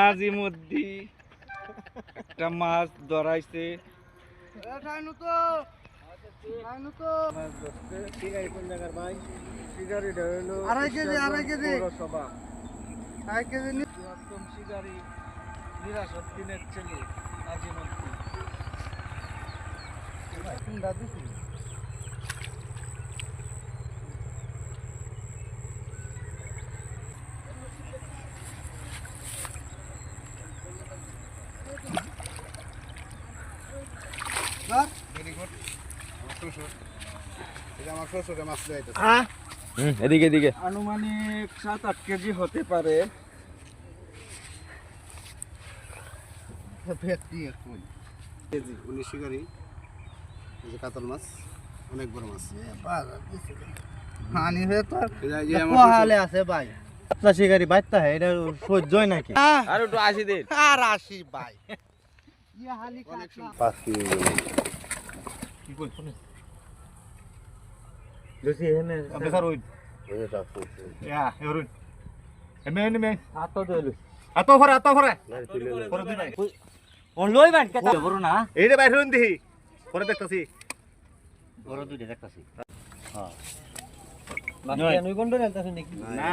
নাজিমুদ্দি একটা মাছ ধরাইছে। আড়াই কেজি শিকারি নিরাসদ্দিনের ছেলে নাজিমুদ্দি। এদিকে এদিকে আনুমানিক 7-8 কেজি হতে পারে। উনি শিকারি, কাতল মাছ, অনেক বড় মাছ। পানি হয়ে তো পোহালে আছে ভাই। আপনার শিকারি বাইতে হয় এটা সহ্যই নাকি? আর একটু 80 দিন। আর আসি ভাই। 5 কেজি কি কই শুনে লসি এনে আপনি স্যার ওই ইয়া এরুন এমে আতো দেলু আতো ভরে পরে দিন কোন লই বান কত বড় না এইটা বাইরে হইন দিহি পরে দেখতাছি বড় দুইটা দেখতাছি হ্যাঁ না নই কোন দরে দেখতাছি নাকি না